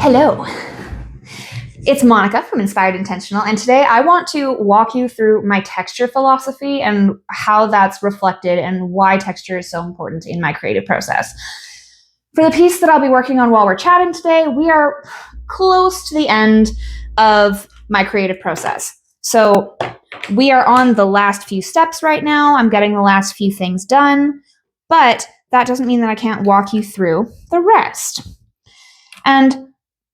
Hello, it's Monica from Inspired Intentional, and today I want to walk you through my texture philosophy and how that's reflected and why texture is so important in my creative process. For the piece that I'll be working on while we're chatting today, we are close to the end of my creative process. So we are on the last few steps right now. I'm getting the last few things done, but that doesn't mean that I can't walk you through the rest. And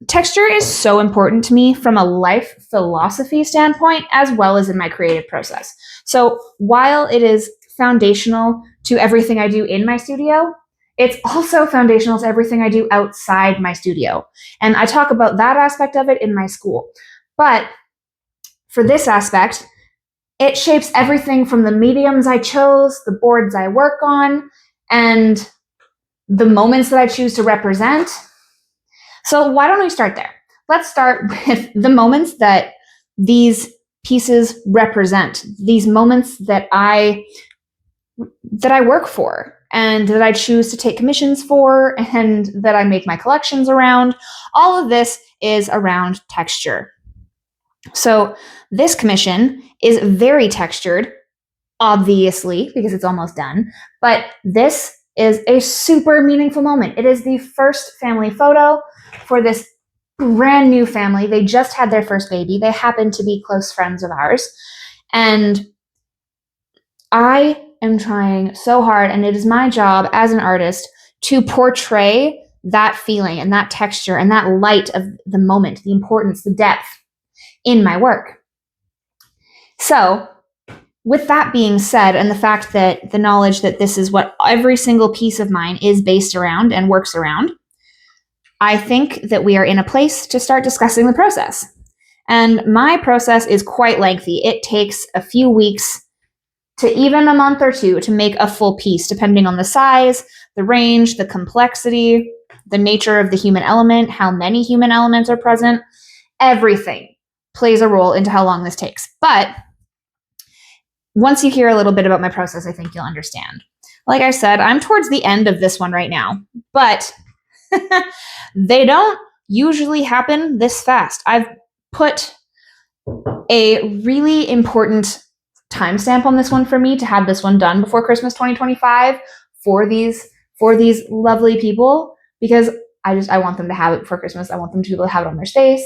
texture is so important to me from a life philosophy standpoint, as well as in my creative process. So while it is foundational to everything I do in my studio, it's also foundational to everything I do outside my studio. And I talk about that aspect of it in my school. But for this aspect, it shapes everything from the mediums I chose, the boards I work on, and the moments that I choose to represent. So why don't we start there? Let's start with the moments that these pieces represent, these moments that I work for and that I choose to take commissions for and that I make my collections around. All of this is around texture. So this commission is very textured, obviously, because it's almost done, but this is a super meaningful moment. It is the first family photo for this brand new family. They just had their first baby. They happen to be close friends of ours. And I am trying so hard, and it is my job as an artist to portray that feeling and that texture and that light of the moment, the importance, the depth in my work. So with that being said, and the fact that the knowledge that this is what every single piece of mine is based around and works around, I think that we are in a place to start discussing the process. And my process is quite lengthy. It takes a few weeks to even a month or two to make a full piece, depending on the size, the range, the complexity, the nature of the human element, how many human elements are present. Everything plays a role into how long this takes. But once you hear a little bit about my process, I think you'll understand. Like I said, I'm towards the end of this one right now, but they don't usually happen this fast. I've put a really important timestamp on this one for me to have this one done before Christmas 2025 for these lovely people, because I want them to have it before Christmas. I want them to be able to have it on their space.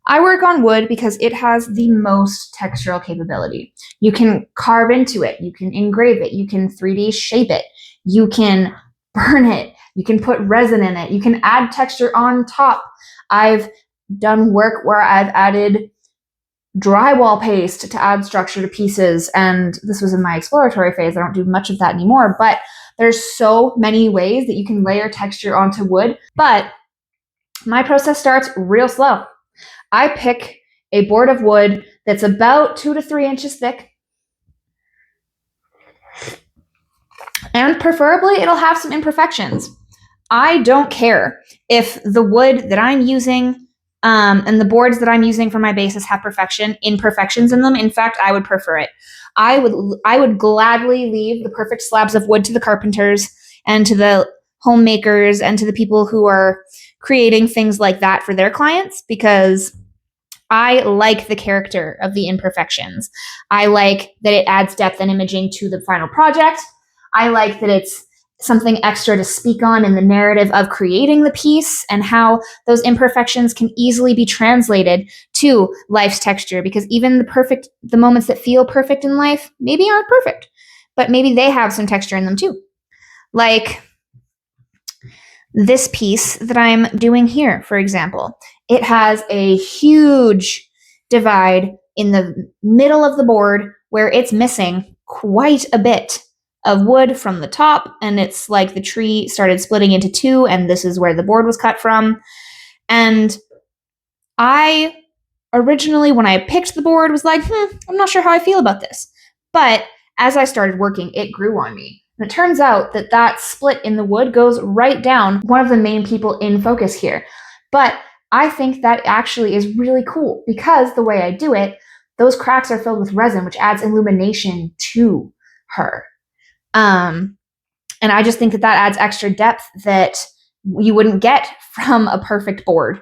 I work on wood because it has the most textural capability. You can carve into it, you can engrave it, you can 3D shape it, you can burn it, you can put resin in it, you can add texture on top. I've done work where I've added drywall paste to add structure to pieces, and this was in my exploratory phase. I don't do much of that anymore, but there's so many ways that you can layer texture onto wood. But my process starts real slow. I pick a board of wood that's about 2 to 3 inches thick, and preferably it'll have some imperfections. I don't care if the wood that I'm using and the boards that I'm using for my bases have imperfections in them. In fact, I would prefer it. I would gladly leave the perfect slabs of wood to the carpenters and to the homemakers and to the people who are creating things like that for their clients, because I like the character of the imperfections. I like that it adds depth and imaging to the final project. I like that it's something extra to speak on in the narrative of creating the piece, and how those imperfections can easily be translated to life's texture, because even the moments that feel perfect in life maybe aren't perfect, but maybe they have some texture in them too. Like this piece that I'm doing here, for example, it has a huge divide in the middle of the board where it's missing quite a bit of wood from the top, and it's like the tree started splitting into two, and this is where the board was cut from. And I originally, when I picked the board, was like, I'm not sure how I feel about this. But as I started working, it grew on me. And it turns out that that split in the wood goes right down one of the main people in focus here. But I think that actually is really cool, because the way I do it, those cracks are filled with resin, which adds illumination to her. And I just think that adds extra depth that you wouldn't get from a perfect board,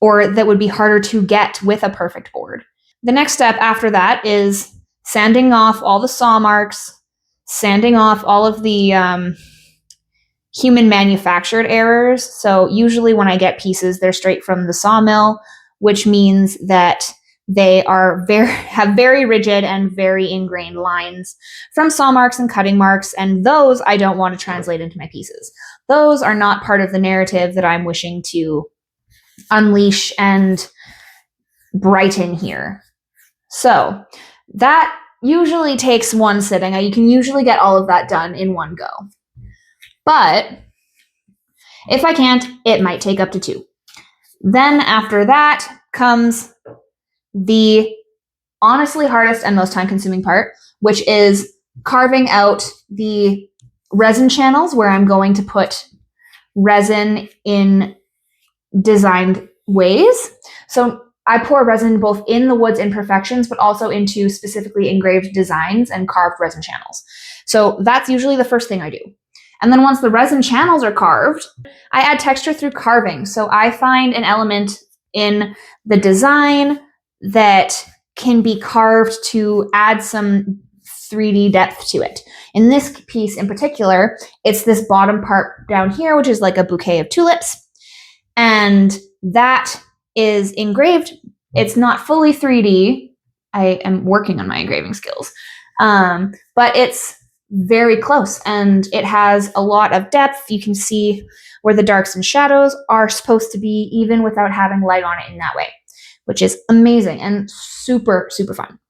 or that would be harder to get with a perfect board. The next step after that is sanding off all the saw marks, sanding off all of the human manufactured errors. So usually when I get pieces, they're straight from the sawmill, which means that they have very rigid and very ingrained lines from saw marks and cutting marks, and those I don't want to translate into my pieces. Those are not part of the narrative that I'm wishing to unleash and brighten here. So that usually takes one sitting. You can usually get all of that done in one go. But if I can't, it might take up to 2. Then after that comes the honestly hardest and most time-consuming part, which is carving out the resin channels where I'm going to put resin in designed ways. So I pour resin both in the wood's imperfections, but also into specifically engraved designs and carved resin channels. So that's usually the first thing I do. And then once the resin channels are carved, I add texture through carving. So I find an element in the design that can be carved to add some 3D depth to it. In this piece in particular, it's this bottom part down here, which is like a bouquet of tulips. And that is engraved. It's not fully 3D. I am working on my engraving skills. But it's very close, and it has a lot of depth. You can see where the darks and shadows are supposed to be, even without having light on it in that way, which is amazing and super, super fun.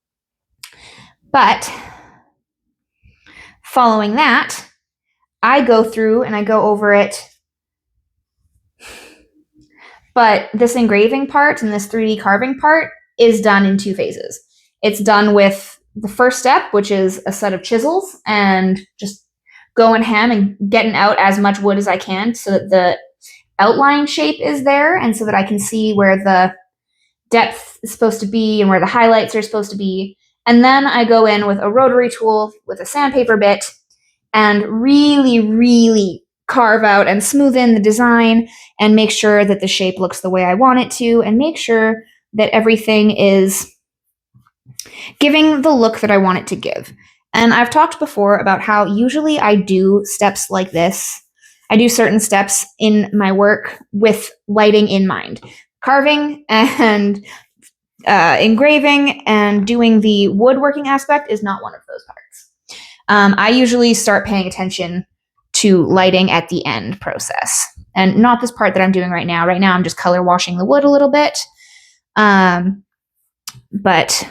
But following that, I go through and I go over it. But this engraving part and this 3D carving part is done in 2 phases. It's done with the first step, which is a set of chisels and just going ham and getting out as much wood as I can so that the outline shape is there and so that I can see where the depth is supposed to be and where the highlights are supposed to be. And then I go in with a rotary tool with a sandpaper bit and really, really carve out and smooth in the design and make sure that the shape looks the way I want it to, and make sure that everything is giving the look that I want it to give. And I've talked before about how usually I do steps like this. I do certain steps in my work with lighting in mind. Carving and engraving and doing the woodworking aspect is not one of those parts. I usually start paying attention to lighting at the end process, and not this part that I'm doing right now. Right now I'm just color washing the wood a little bit. But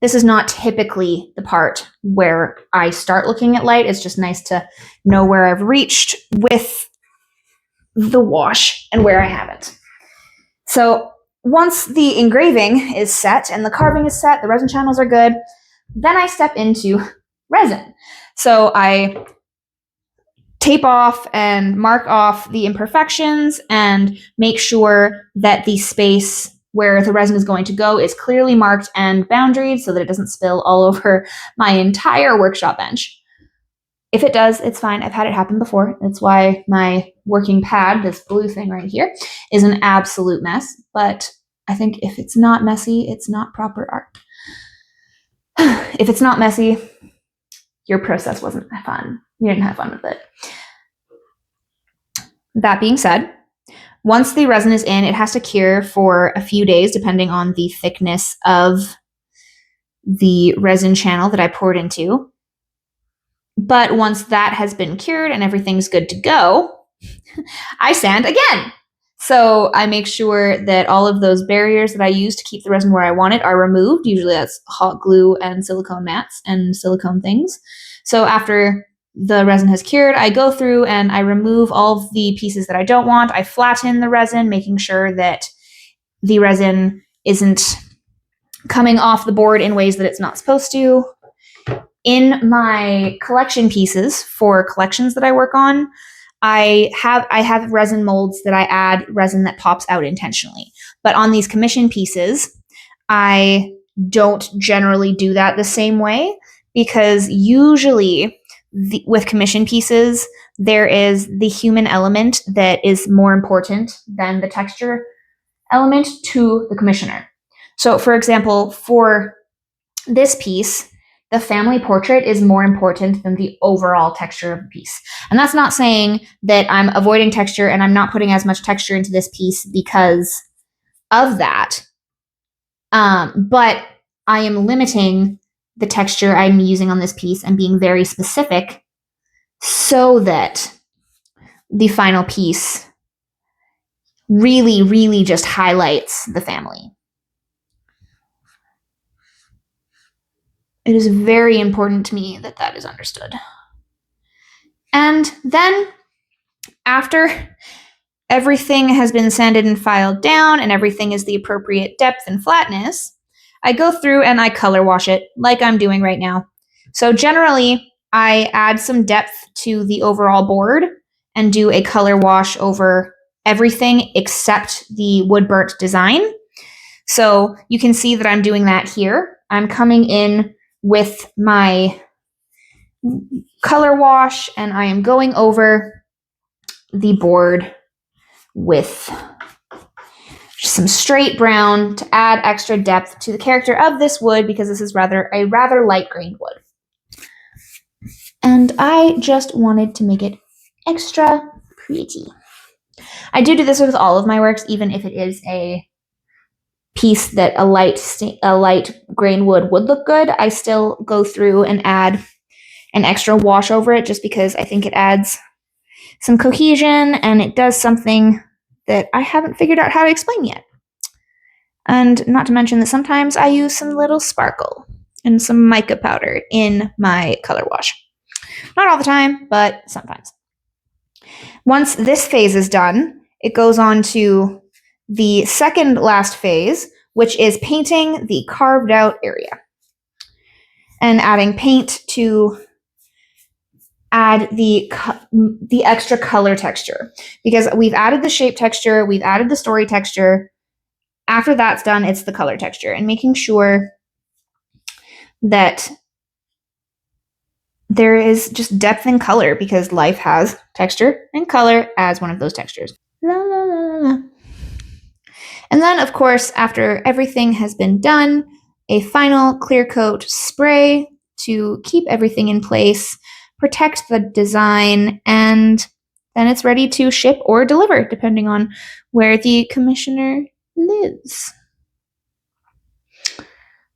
this is not typically the part where I start looking at light. It's just nice to know where I've reached with the wash and where I haven't. So once the engraving is set and the carving is set, the resin channels are good, then I step into resin. So I tape off and mark off the imperfections and make sure that the space where the resin is going to go is clearly marked and boundaried so that it doesn't spill all over my entire workshop bench. If it does, it's fine. I've had it happen before. That's why my working pad, this blue thing right here, is an absolute mess. But I think if it's not messy, it's not proper art. If it's not messy, your process wasn't fun. You didn't have fun with it. That being said, once the resin is in, it has to cure for a few days, depending on the thickness of the resin channel that I poured into. But once that has been cured and everything's good to go, I sand again. So I make sure that all of those barriers that I use to keep the resin where I want it are removed. Usually that's hot glue and silicone mats and silicone things. So after the resin has cured, I go through and I remove all of the pieces that I don't want. I flatten the resin, making sure that the resin isn't coming off the board in ways that it's not supposed to. In my collection pieces for collections that I work on, I have resin molds that I add resin that pops out intentionally. But on these commission pieces, I don't generally do that the same way, because usually with commission pieces, there is the human element that is more important than the texture element to the commissioner. So, for example, for this piece, the family portrait is more important than the overall texture of the piece. And that's not saying that I'm avoiding texture and I'm not putting as much texture into this piece because of that. But I am limiting the texture I'm using on this piece and being very specific so that the final piece really, really just highlights the family. It is very important to me that that is understood. And then after everything has been sanded and filed down and everything is the appropriate depth and flatness, I go through and I color wash it like I'm doing right now. So generally, I add some depth to the overall board and do a color wash over everything except the wood burnt design. So you can see that I'm doing that here. I'm coming in with my color wash and I am going over the board with some straight brown to add extra depth to the character of this wood because this is a rather light grained wood. And I just wanted to make it extra pretty. I do this with all of my works, even if it is a piece that a light grain wood would look good. I still go through and add an extra wash over it just because I think it adds some cohesion and it does something that I haven't figured out how to explain yet. And not to mention that sometimes I use some little sparkle and some mica powder in my color wash. Not all the time, but sometimes. Once this phase is done, it goes on to the second last phase, which is painting the carved out area and adding paint to add the extra color texture, because we've added the shape texture, we've added the story texture. After that's done, it's the color texture and making sure that there is just depth and color because life has texture and color as one of those textures. La, la, la, la, la. And then, of course, after everything has been done, a final clear coat spray to keep everything in place, protect the design, and then it's ready to ship or deliver, depending on where the commissioner lives.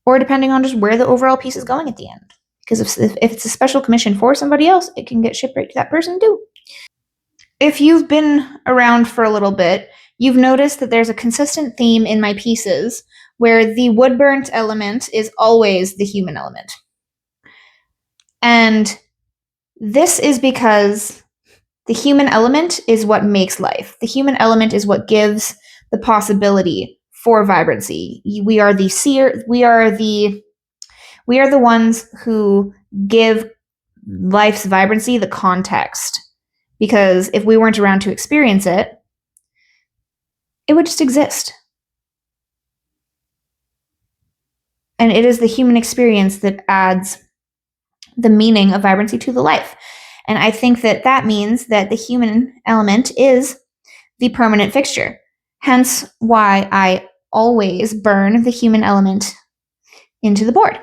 Or depending on just where the overall piece is going at the end. Because if it's a special commission for somebody else, it can get shipped right to that person too. If you've been around for a little bit, you've noticed that there's a consistent theme in my pieces where the wood burnt element is always the human element. And this is because the human element is what makes life. The human element is what gives the possibility for vibrancy. We are the seer, we are the ones who give life's vibrancy the context. Because if we weren't around to experience it, it would just exist. And it is the human experience that adds the meaning of vibrancy to the life. And I think that that means that the human element is the permanent fixture. Hence why I always burn the human element into the board.